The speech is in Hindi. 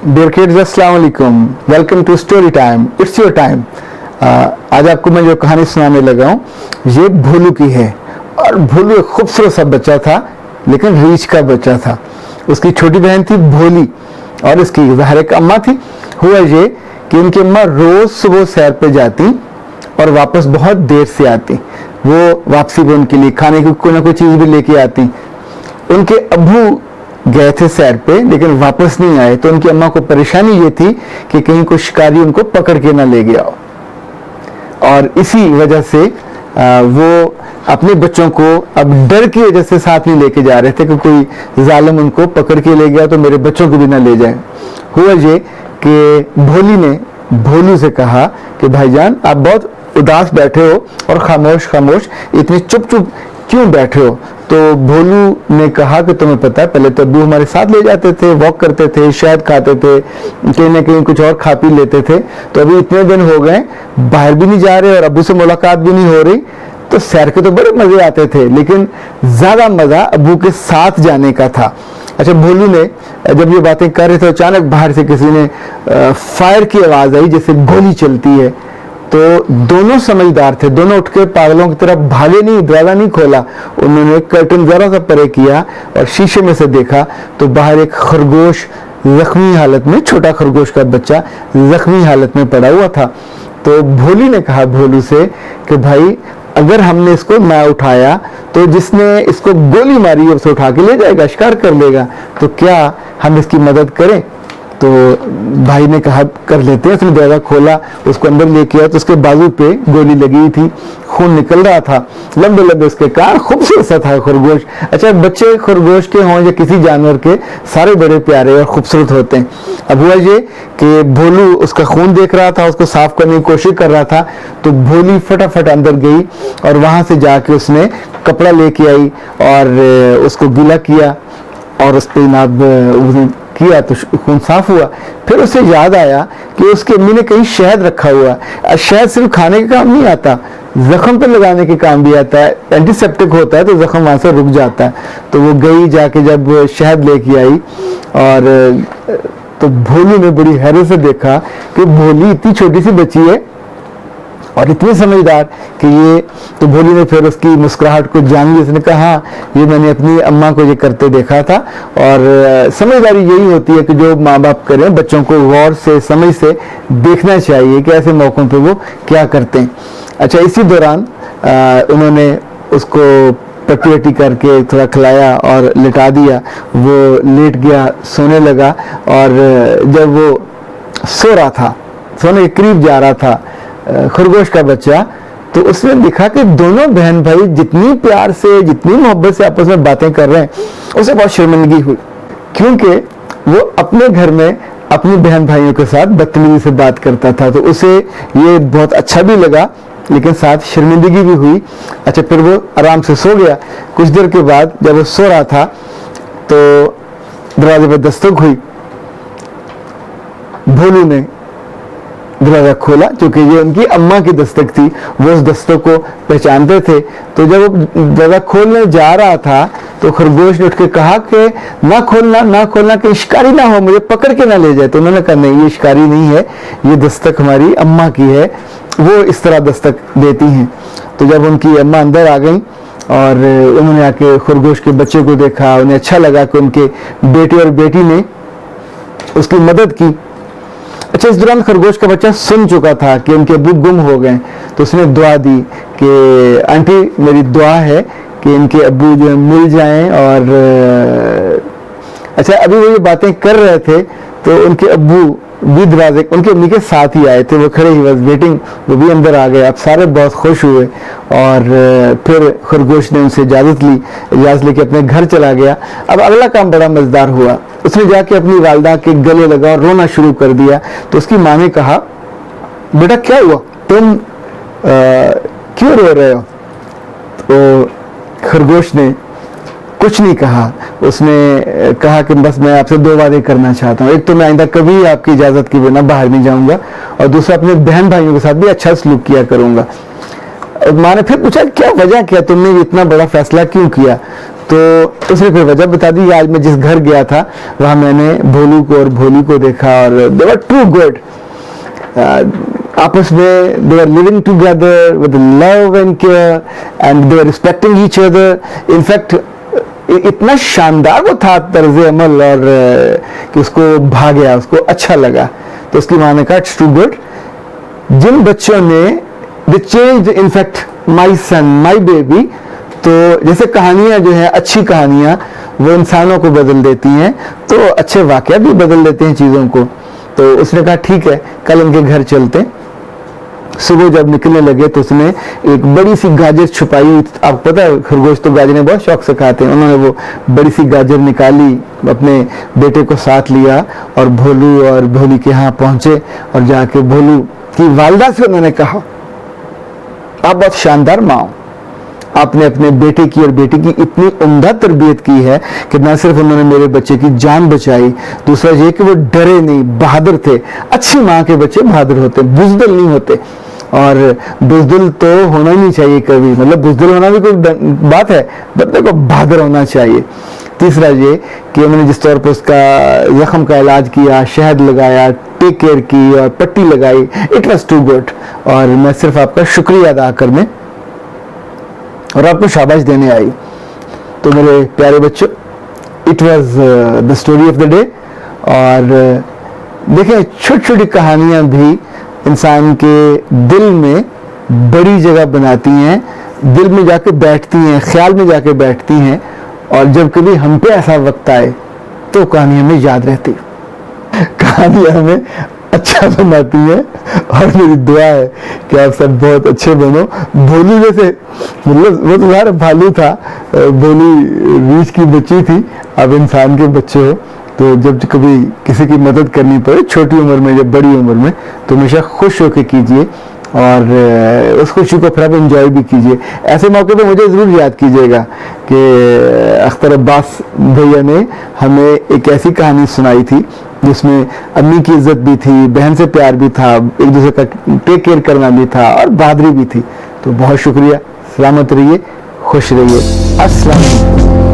डियर किड्स, अस्सलाम वालेकुम, welcome to story time, it's your time. आज आपको मैं जो कहानी सुनाने लगा हूँ ये भोलू की है। और भोलू एक खूबसूरत सा बच्चा था, लेकिन रीछ का बच्चा था। उसकी छोटी बहन थी भोली और इसकी ज़ाहिर एक अम्मा थी। हुआ ये कि उनकी अम्मा रोज़ सुबह सैर पे जाती और वापस बहुत देर से आती। वो वापसी में उनके लिए खाने की कोई ना कोई चीज़ भी लेके आती। उनके अब्बू गए थे सैर पे लेकिन वापस नहीं आए, तो उनकी अम्मा को परेशानी ये थी कि कहीं कोई शिकारी उनको पकड़ के ना ले गया हो। और इसी वजह से वो अपने बच्चों को अब डर की वजह से साथ नहीं लेके जा रहे थे कि कोई जालिम उनको पकड़ के ले गया तो मेरे बच्चों को भी ना ले जाए। हुआ ये कि भोली ने भोलू से कहा कि भाईजान, आप बहुत उदास बैठे हो और खामोश खामोश इतने चुप चुप क्यों बैठे हो? तो भोलू ने कहा कि तुम्हें पता है, पहले तो अब्बू हमारे साथ ले जाते थे, वॉक करते थे, शहद खाते थे, कहीं ना कहीं कुछ और खा पी लेते थे। तो अभी इतने दिन हो गए बाहर भी नहीं जा रहे और अब्बू से मुलाकात भी नहीं हो रही। तो सैर के तो बड़े मजे आते थे, लेकिन ज्यादा मजा अब्बू के साथ जाने का था। अच्छा, भोलू ने जब ये बातें कर रहे थे, अचानक बाहर से किसी ने फायर की आवाज आई जैसे गोली चलती है। तो दोनों समझदार थे, दोनों उठ के पागलों की तरफ भागे नहीं, दरवाजा नहीं खोला। उन्होंने कर्टन जरा सा परे किया और शीशे में से देखा तो बाहर एक खरगोश जख्मी हालत में, छोटा खरगोश का बच्चा जख्मी हालत में पड़ा हुआ था। तो भोली ने कहा भोलू से कि भाई, अगर हमने इसको ना उठाया तो जिसने इसको गोली मारी है उसे उठा के ले जाएगा, शिकार कर लेगा, तो क्या हम इसकी मदद करें? तो भाई ने कहा कर लेते हैं। उसने दरवाजा खोला, उसको अंदर लेके आया तो उसके बाजू पे गोली लगी हुई थी, खून निकल रहा था, लंबे लंबे उसके कान, खूबसूरत सा था खरगोश। अच्छा, बच्चे खरगोश के हों या किसी जानवर के, सारे बड़े प्यारे और खूबसूरत होते हैं। अब हुआ ये कि भोलू उसका खून देख रहा था, उसको साफ करने की कोशिश कर रहा था। तो भोली फटाफट अंदर गई और वहां से जाके उसने कपड़ा लेके आई और उसको गीला किया और उस पर नाप किया तो खून साफ हुआ। फिर उसे याद आया कि उसकी अम्मी ने कहीं शहद रखा हुआ है। शहद सिर्फ खाने के काम नहीं आता, जख्म पर लगाने के काम भी आता है, एंटीसेप्टिक होता है, तो जख्म वहां से रुक जाता है। तो वो गई, जाके जब शहद लेके आई और तो भोलू ने बड़ी हैरत से देखा कि भोली इतनी छोटी सी बच्ची है और इतनी समझदार कि ये। तो भोली ने फिर उसकी मुस्कुराहट को जान ली। उसने कहा हाँ, ये मैंने अपनी अम्मा को ये करते देखा था। और समझदारी यही होती है कि जो माँ बाप करें, बच्चों को गौर से समझ से देखना चाहिए कि ऐसे मौकों पे वो क्या करते हैं। अच्छा, इसी दौरान उन्होंने उसको पट्टी वट्टी करके थोड़ा खिलाया और लिटा दिया। वो लेट गया, सोने लगा। और जब वो सो रहा था, सोने के करीब जा रहा था खरगोश का बच्चा, तो उसने देखा कि दोनों बहन भाई जितनी प्यार से, जितनी मोहब्बत से आपस में बातें कर रहे हैं, उसे बहुत शर्मिंदगी हुई, क्योंकि वो अपने घर में अपनी बहन भाइयों के साथ बदतमीजी से बात करता था। तो उसे ये बहुत अच्छा भी लगा, लेकिन साथ शर्मिंदगी भी हुई। अच्छा, फिर वो आराम से सो गया। कुछ देर के बाद जब वो सो रहा था तो दरवाजे पर दस्तक हुई। भोलू ने दरवाजा खोला, क्योंकि ये उनकी अम्मा की दस्तक थी, वो उस दस्तक को पहचानते थे। तो जब वो दरवाजा खोलने जा रहा था तो खरगोश ने उठ के कहा कि ना खोलना, ना खोलना, कि शिकारी ना हो, मुझे पकड़ के ना ले जाए। तो उन्होंने कहा नहीं, ये शिकारी नहीं है, ये दस्तक हमारी अम्मा की है, वो इस तरह दस्तक देती हैं। तो जब उनकी अम्मा अंदर आ गई और उन्होंने आके खरगोश के बच्चे को देखा, उन्हें अच्छा लगा कि उनके बेटे और बेटी ने उसकी मदद की। अच्छा, इस दौरान खरगोश का बच्चा सुन चुका था कि उनके अब्बू गुम हो गए, तो उसने दुआ दी कि आंटी, मेरी दुआ है कि इनके अब्बू जो है मिल जाएं। और अच्छा, अभी वो ये बातें कर रहे थे तो उनके अब्बू भी दरवाजे, उनके अम्मी के साथ ही आए थे, वो खड़े ही बस वेटिंग, वो भी अंदर आ गए। अब सारे बहुत खुश हुए और फिर खरगोश ने उनसे इजाज़त ली, इजाज़त लेके अपने घर चला गया। अब अगला काम बड़ा मज़ेदार हुआ। उसने जाके अपनी वालदा के गले लगा और रोना शुरू कर दिया। तो उसकी माँ ने कहा, बेटा क्या हुआ, तुम क्यों रो रहे हो? तो खरगोश ने कुछ नहीं कहा। उसने कहा कि बस मैं आपसे दो वादे करना चाहता हूँ। एक तो मैं आइंदा कभी आपकी इजाज़त के बिना बाहर नहीं जाऊंगा, और दूसरा अपने बहन भाइयों के साथ भी अच्छा सलूक किया करूंगा। माँ ने फिर पूछा क्या वजह क्या, तुमने इतना बड़ा फैसला क्यों किया? तो उसने फिर वजह बता दी, आज मैं जिस घर गया था वहाँ मैंने भोलू को और भोली को देखा और दे वर टू गुड, आपस में they are living together with love and care and they are respecting each other. In fact इतना शानदार वो था तर्ज अमल और कि उसको भा गया, उसको अच्छा लगा। तो उसकी माँ ने कहा इट्स टू गुड। जिन बच्चों ने they changed in fact my son my baby, तो जैसे कहानियां जो है अच्छी कहानियां वो इंसानों को बदल देती हैं, तो अच्छे वाकया भी बदल देते हैं चीज़ों को। तो उसने कहा ठीक है कल उनके घर चलते। सुबह जब निकलने लगे तो उसने एक बड़ी सी गाजर छुपाई हुई, आपको पता है खरगोश तो गाजरें बहुत शौक से खाते हैं, उन्होंने वो बड़ी सी गाजर निकाली, अपने बेटे को साथ लिया और भोलू और भोली के यहाँ पहुंचे और जाके भोलू की वालिदा से उन्होंने कहा आप बहुत शानदार माँ हो, आपने अपने बेटे की और बेटी की इतनी उम्दा तरबियत की है कि न सिर्फ उन्होंने मेरे बच्चे की जान बचाई, दूसरा ये कि वो डरे नहीं, बहादुर थे। अच्छी माँ के बच्चे बहादुर होते, बुजदिल नहीं होते, और बुजदिल तो होना ही नहीं चाहिए कभी, मतलब बुजदिल होना भी कोई बात है, बंदे को बहादुर होना चाहिए। तीसरा ये कि उन्होंने जिस तौर पर उसका जख्म का इलाज किया, शहद लगाया, टेक केयर की और पट्टी लगाई, इट वॉज टू गुड। और मैं सिर्फ आपका शुक्रिया अदा करने और आपको शाबाश देने आई। तो मेरे प्यारे बच्चों, it was the story of the day. और देखें छोटी छोटी कहानियां भी इंसान के दिल में बड़ी जगह बनाती हैं, दिल में जाके बैठती हैं, ख्याल में जाके बैठती हैं, और जब कभी हम पे ऐसा वक्त आए तो कहानी हमें याद रहती, कहानी हमें अच्छा बनाती है। और मेरी दुआ है कि आप सब बहुत अच्छे बनो। भोलू जैसे, मतलब वो तो यार भालू था, भोली रीछ की बच्ची थी, अब इंसान के बच्चे हो, तो जब कभी किसी की मदद करनी पड़े छोटी उम्र में या बड़ी उम्र में, तो हमेशा खुश होकर कीजिए और उस खुशी को फिर आप एंजॉय भी कीजिए। ऐसे मौके पे मुझे ज़रूर याद कीजिएगा कि अख्तर अब्बास भैया ने हमें एक ऐसी कहानी सुनाई थी जिसमें अम्मी की इज्जत भी थी, बहन से प्यार भी था, एक दूसरे का टेक केयर करना भी था और बहादुरी भी थी। तो बहुत शुक्रिया, सलामत रहिए, खुश रहिए, अस्सलाम वालेकुम।